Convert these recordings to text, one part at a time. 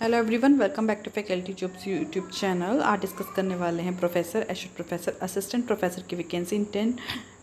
Hello everyone, welcome back to faculty jobs YouTube channel. आज discuss करने वाले हैं professor, associate professor, assistant professor की वैकेंसी इन 10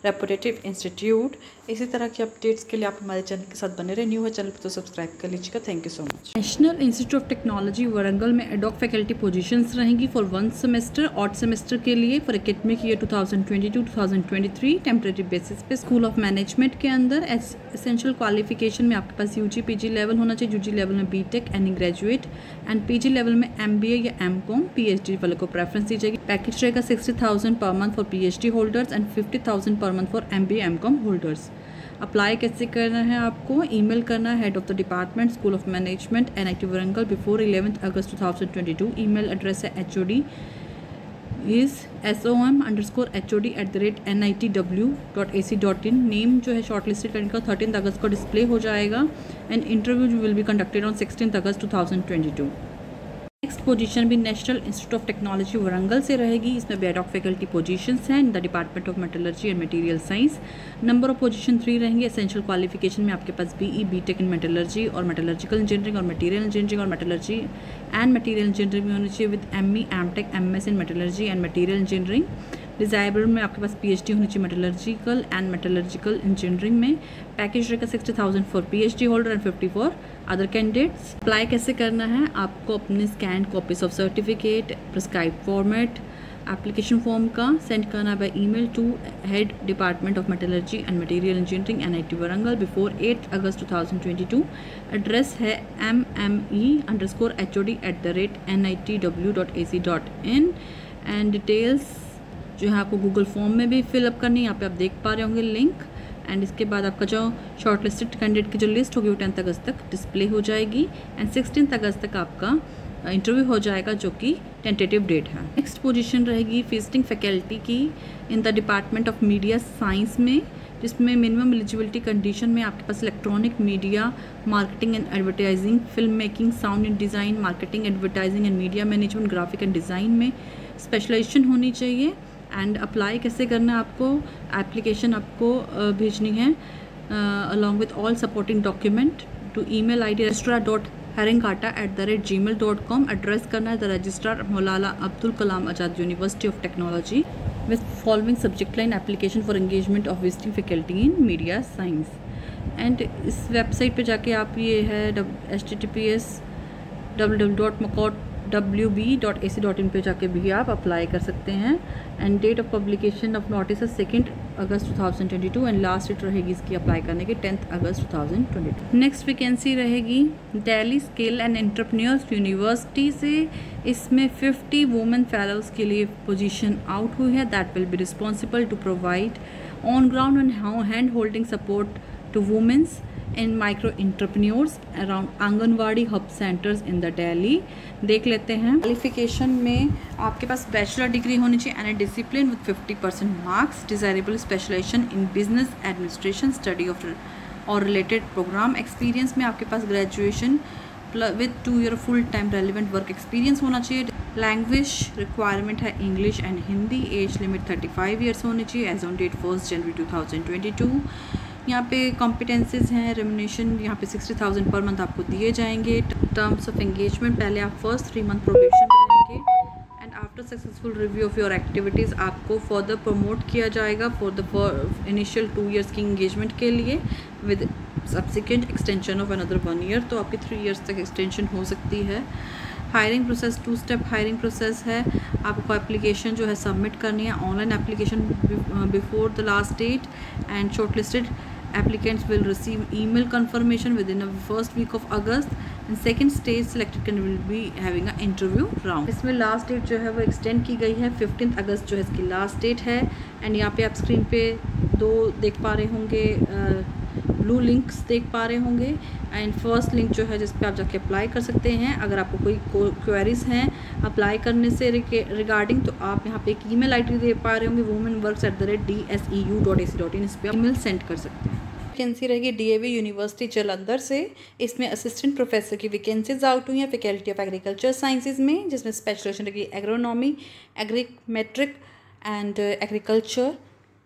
रेपुटेटिव इंस्टीट्यूट। इसी तरह की अपडेट्स के लिए आप हमारे चैनल के साथ बने रहे। न्यू है चैनल पर तो सब्सक्राइब कर लीजिएगा। Thank you so much. National Institute of Technology Warangal में एडॉक फैकल्टी पोजीशंस रहेंगी फॉर 1 सेमेस्टर, ऑड सेमेस्टर के लिए for academic year 2022-2023 temporary basis पे। स्कूल ऑफ मैनेजमेंट के अंदर एसेंशियल क्वालिफिकेशन में आपके पास यूजी पीजी लेवल होना चाहिए। यूजी लेवल में BTech any graduate and PG level में एमबीए या एमकॉम पीएचडी वाले को प्रेफरेंस दी जाएगी। पैकेज रहेगा 60,000 per month for PhD holders and 50,000 per month for MBA MCom holders. Apply कैसे करना है आपको? ईमेल करना है head of the department school of management NIT Warangal before 11 August 2022। Email address है HOD is som_hod@nitw.ac.in। नेम जो है शॉर्टलिस्टेड करने का 13 अगस्त को डिस्प्ले हो जाएगा and interview will be conducted on 16 August 2022। Next position भी National Institute of Technology Warangal से रहेगी। इसमें भी एडॉक फैकल्टी पोजीशंस हैं in the department of metallurgy and material science. Number of position 3 रहेंगे। एसेंशियल क्वालिफिकेशन में आपके पास BE बीटेक इन मेटलर्जी और मेटलर्जिकल इंजीनियरिंग और मटेरियल इंजीनियरिंग और मेटलर्जी एंड मटेरियल इंजीनियरिंग में होनी चाहिए with ME MTech MS in metallurgy and material engineering. Desirable में आपके पास PhD होनी चाहिए मेटलर्जिकल एंड मेटलर्जिकल इंजीनियरिंग में। पैकेज रहेगा 60,000 for PhD holder and 50 for other candidates. Apply कैसे करना है? आपको अपने scan copies of certificate prescribe format application form का सेंड करना by email to head department of metallurgy and material engineering NIT Warangal before 8 August 2022। Address है mme_hod@nitw.ac.in and details जो है आपको गूगल फॉर्म में भी फिलअप करनी है। यहाँ पे आप देख पा रहे होंगे लिंक। एंड इसके बाद आपका जो शॉर्टलिस्टेड कैंडिडेट की जो लिस्ट होगी वो 10 अगस्त तक डिस्प्ले हो जाएगी एंड 16 अगस्त तक आपका इंटरव्यू हो जाएगा जो कि टेंटेटिव डेट है। नेक्स्ट पोजीशन रहेगी विजिटिंग फैकल्टी की in the department of media science में, जिसमें मिनिमम एलिजिबिलिटी कंडीशन में आपके पास electronic media, marketing and advertising, film making, sound and design, marketing advertising and media management, graphic and design में specialisation होनी चाहिए। एंड अप्लाई कैसे करना है आपको? एप्लीकेशन आपको भेजनी है along with all supporting document to email ID registrar.haringkata@gmail.com। Address करना है the registrar Maulana Abdul Kalam Azad University of Technology with following subject line application for engagement of visiting faculty in media science. And इस वेबसाइट पे जाके आप ये है https://www.macot.wb.ac.in पे जाके भी आप अप्लाई कर सकते हैं। And date of publication of notice है 2 अगस्त 2022 एंड लास्ट डेट रहेगी इसकी अप्लाई करने की 10 अगस्त 2022। नेक्स्ट वैकेंसी रहेगी Delhi skill and entrepreneurs university से। इसमें 50 वुमेन फेलोज के लिए पोजीशन आउट हुई है that will be responsible to provide on ground and hand holding support to womens in micro entrepreneurs around anganwadi hub centres in the Delhi. देख लेते हैं। क्वालिफिकेशन में आपके पास बैचलर डिग्री होनी चाहिए and discipline with 50% marks. Desirable specialisation in business administration study of और related programme. Experience में आपके पास graduation with 2 year full time relevant work experience होना चाहिए। लैंग्वेज रिक्वायरमेंट है English and Hindi. Age limit 35 years होनी चाहिए एज ऑन डेट 1 जनवरी 2022। यहाँ पे कॉम्पिटेंसीज हैं। रेम्युनेशन यहाँ पे 60,000 पर मंथ आपको दिए जाएंगे। टर्म्स ऑफ एंगेजमेंट, पहले आप फर्स्ट 3 मंथ प्रोबेशन रहेंगे and after successful review of your activities आपको फर्दर प्रमोट किया जाएगा फॉर द इनिशियल 2 ईयर्स की एंगेजमेंट के लिए with subsequent extension of another 1 year. तो आपकी 3 ईयर्स तक एक्सटेंशन हो सकती है। Hiring process 2 step hiring process है। आपको एप्लीकेशन जो है सबमिट करनी है online application before the last date and shortlisted applicants will receive email confirmation within the first week of August and second stage selected candidate will be having a interview round। इसमें last date जो है वो extend की गई है। 15 अगस्त जो है इसकी लास्ट डेट है। एंड यहाँ पे आप स्क्रीन पे 2 देख पा रहे होंगे, ब्लू लिंक्स देख पा रहे होंगे। एंड फर्स्ट लिंक जो है जिस पे आप जाके अप्लाई कर सकते हैं। अगर आपको कोई क्वेरीज हैं अप्लाई करने से रिगार्डिंग तो आप यहाँ पे एक ईमेल ID दे पा रहे होंगे womenworks@dseu.ac.in। इस पर ईमेल सेंड कर सकते हैं। वैकेंसी रहेगी DAV यूनिवर्सिटी जालंधर से। इसमें असिस्टेंट प्रोफेसर की वैकेंसीज आउट हुई हैं फैकल्टी ऑफ एग्रीकल्चर साइंसेज में, जिसमें स्पेशलाइजेशन रहेगी एग्रोनॉमी, एग्रीमेट्रिक and agriculture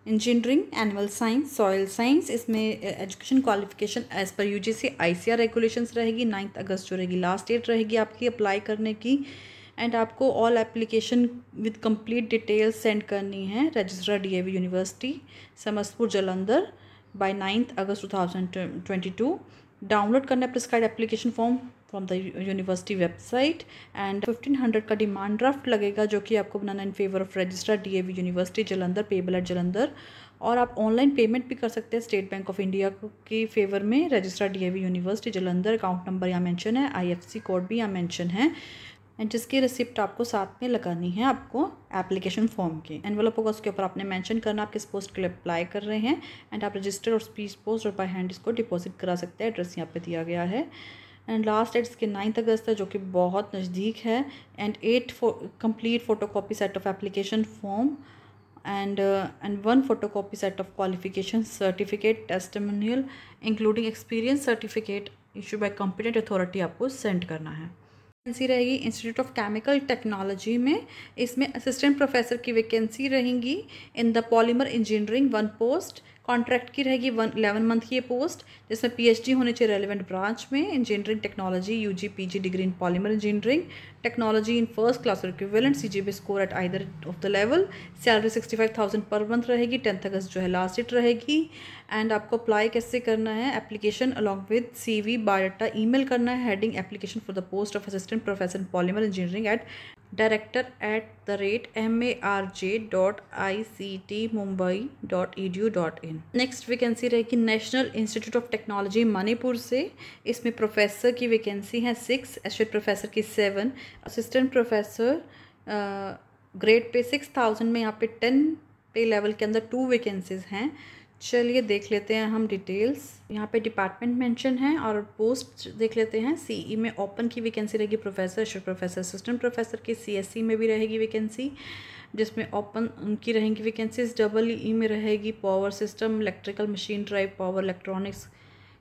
engineering, animal science, soil science. इसमें एजुकेशन क्वालिफिकेशन एज़ पर यूजीसी आईसीआर रेगुलेशंस रहेगी। 9 अगस्त जो रहेगी लास्ट डेट रहेगी आपकी अप्लाई करने की। एंड आपको all application with complete details send करनी है registrar DAV University Samastpur Jalandhar by 9 August 2022। Download करना है prescribed application form from the university website. And 1500 का डिमांड ड्राफ्ट लगेगा जो कि आपको बनाना in favour of registrar DAV University Jalandhar, payable at Jalandhar. और आप ऑनलाइन पेमेंट भी कर सकते हैं स्टेट बैंक ऑफ इंडिया के फेवर में registrar DAV University Jalandhar. Account number यहाँ मेंशन है, आईएफएससी कोड भी यहाँ मेंशन है, एंड जिसकी रिसिप्ट आपको साथ में लगानी है आपको एप्लीकेशन फॉर्म के। एनवलप होगा, उसके ऊपर आपने मेंशन करना आप किस पोस्ट के लिए अप्लाई कर रहे हैं। एंड आप रजिस्टर और स्पीड पोस्ट और बाय हैंड इसको डिपॉजिट करा सकते हैं। एड्रेस यहाँ पे दिया गया है। एंड लास्ट डेट इसके 9 अगस्त है जो कि बहुत नज़दीक है। And 8 complete photocopy set of application form and 1 photocopy set of qualification certificate testimonial including experience certificate issued by competent authority आपको सेंड करना है। वैकेंसी रहेगी इंस्टीट्यूट ऑफ केमिकल टेक्नोलॉजी में। इसमें असिस्टेंट प्रोफेसर की वैकेंसी रहेंगी in the polymer engineering 1 post. Contract की रहेगी 11 मंथ की ये पोस्ट, जिसमें पीएचडी होने चाहिए रेलिवेंट ब्रांच में engineering technology, UG PG degree in polymer engineering technology in first class और equivalent, CGPA score at either of the level. Salary 65,000 पर मंथ रहेगी। 10 अगस्त जो है लास्ट डेट रहेगी। एंड आपको अप्लाई कैसे करना है, application along with CV biodata email करना है। Heading application for the post of assistant professor in polymer engineering at director@marj.ictmumbai.edu.in। Next vacancy रहेगी national Institute of technology Manipur से। इसमें प्रोफेसर की वैकेंसी है 6, एसोसिएट प्रोफेसर की 7, असिस्टेंट प्रोफेसर ग्रेड पे 6000 में यहाँ पे 10 पे लेवल के अंदर 2 वैकेंसीज हैं। चलिए देख लेते हैं हम डिटेल्स। यहाँ पे डिपार्टमेंट मेंशन है और पोस्ट देख लेते हैं। सीई में ओपन की वैकेंसी रहेगी प्रोफेसर, असिस्टेंट प्रोफेसर की। सीएससी में भी रहेगी वैकेंसी जिसमें ओपन उनकी रहेंगी वैकेंसीज। EE में रहेगी power system, electrical machine drive, power electronics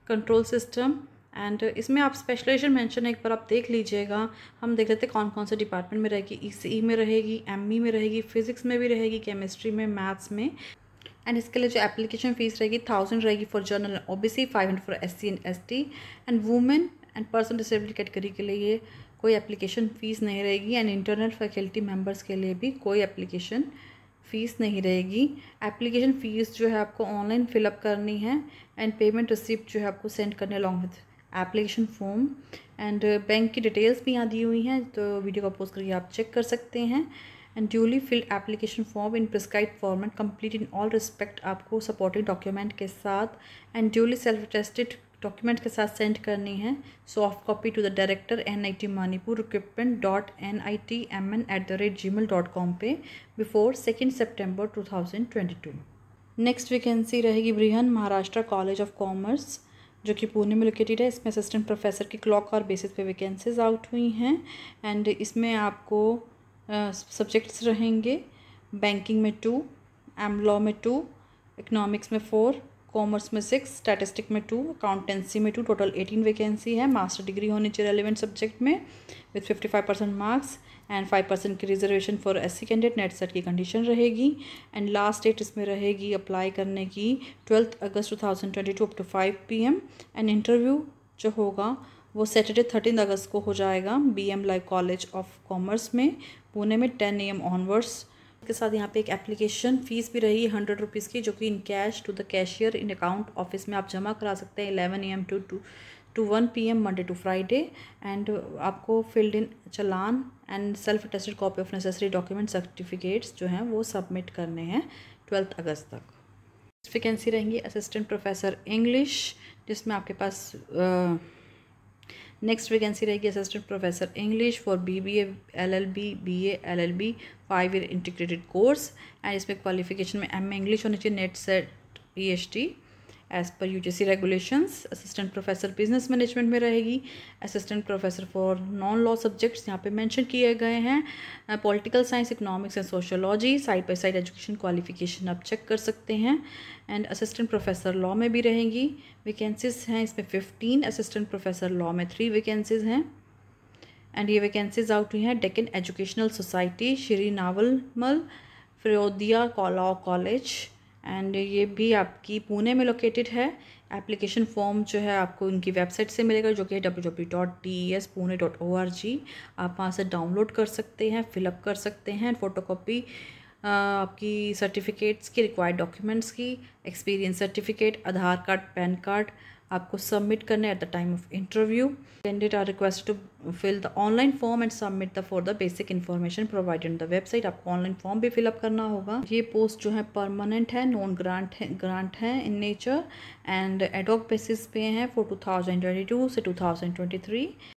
control system. And इसमें आप स्पेशलाइजेशन मेंशन है, एक बार आप देख लीजिएगा। हम देख लेते हैं कौन कौन से डिपार्टमेंट में रहेगी। ECE में रहेगी, ME में रहेगी, फिजिक्स में भी रहेगी, केमिस्ट्री में, मैथ्स में। एंड इसके लिए जो एप्लीकेशन फ़ीस रहेगी 1000 रहेगी for general OBC, 500 for SC and ST। And women and person disable category के लिए कोई एप्लीकेशन फ़ीस नहीं रहेगी। एंड इंटरनल फैकल्टी मेंबर्स के लिए भी कोई एप्लीकेशन फ़ीस नहीं रहेगी। एप्लीकेशन फ़ीस जो है आपको ऑनलाइन फिलअप करनी है। एंड पेमेंट रिसिप्ट जो है आपको सेंड करने along with application form. And bank की डिटेल्स भी यहाँ दी हुई हैं, तो वीडियो को पोस्ट करके आप चेक कर सकते हैं। And duly filled application form in prescribed format complete in all respect आपको सपोर्टिंग डॉक्यूमेंट के साथ and duly self attested document के साथ सेंड करनी है। Soft copy to the director NIT Manipur recruitment.nitmn@gmail.com पे बिफोर 2 सितंबर 2022। नेक्स्ट वैकेंसी रहेगी Brihan Maharashtra college of commerce जो कि पुणे में लोकेटेड है। इसमें असिस्टेंट प्रोफेसर की क्लॉक और बेसिस पे वैकेंसीज आउट हुई हैं। एंड इसमें आपको सब्जेक्ट्स रहेंगे बैंकिंग में 2, लॉ में 2, इकोनॉमिक्स में 4, कॉमर्स में 6, स्टैटिस्टिक में 2, अकाउंटेंसी में 2। टोटल 18 वैकेंसी है। मास्टर डिग्री होनी चाहिए रेलिवेंट सब्जेक्ट में विथ 55% मार्क्स एंड 5% की reservation for SC candidate. NET SET की कंडीशन रहेगी। एंड लास्ट डेट इसमें रहेगी अप्लाई करने की 12 August 2022 up to 5 PM। And interview जो होगा वो सैटरडे 13 अगस्त को हो जाएगा BM live college of commerce में पुणे में 10 AM ऑनवर्ड्स। इसके साथ यहाँ पे एक एप्लीकेशन फ़ीस भी रही 100 रुपीज़ की जो कि in cash to the cashier in account office में आप जमा करा सकते हैं 11 AM टू 1 PM Monday to Friday. And आपको filled in challan and self attested copy of necessary document certificates जो हैं वो सबमिट करने हैं 12 अगस्त तक। वैकेंसी रहेंगी असिस्टेंट प्रोफेसर इंग्लिश जिसमें आपके पास नेक्स्ट वैकेंसी रहेगी assistant professor English for BBA LLB BA LLB 5 year integrated course. And इसमें क्वालिफिकेशन में MA इंग्लिश होनी चाहिए, net set PhD as per UGC regulations. Assistant professor business management में रहेगी। Assistant professor for non law subjects यहाँ पे mention किए गए हैं, political science, economics and sociology. Side by side education qualification आप चेक कर सकते हैं। एंड असिस्टेंट प्रोफेसर लॉ में भी रहेंगी वैकेंसीज हैं इसमें 15। असिस्टेंट प्रोफेसर लॉ में 3 वैकेंसीज हैं। एंड ये वैकेंसीज आउट हुई हैं Deccan Educational Society, Shri Navalmal, Firodia Law College and ये भी आपकी पुणे में लोकेटेड है। एप्लीकेशन फॉर्म जो है आपको इनकी वेबसाइट से मिलेगा, जो कि है www.tespune.org। आप वहाँ से डाउनलोड कर सकते हैं, फिलअप कर सकते हैं। फ़ोटोकॉपी आपकी सर्टिफिकेट्स की, रिक्वायर्ड डॉक्यूमेंट्स की, experience certificate, Aadhaar card, PAN card आपको सबमिट करने at the time of interview. Candidate are requested to fill the online form and submit the for the basic information provided in the website. आपको online form भी fill up करना होगा। ये post जो है permanent है, नॉन ग्रांट है in nature and ad hoc basis पे है फॉर 2022 से 2023।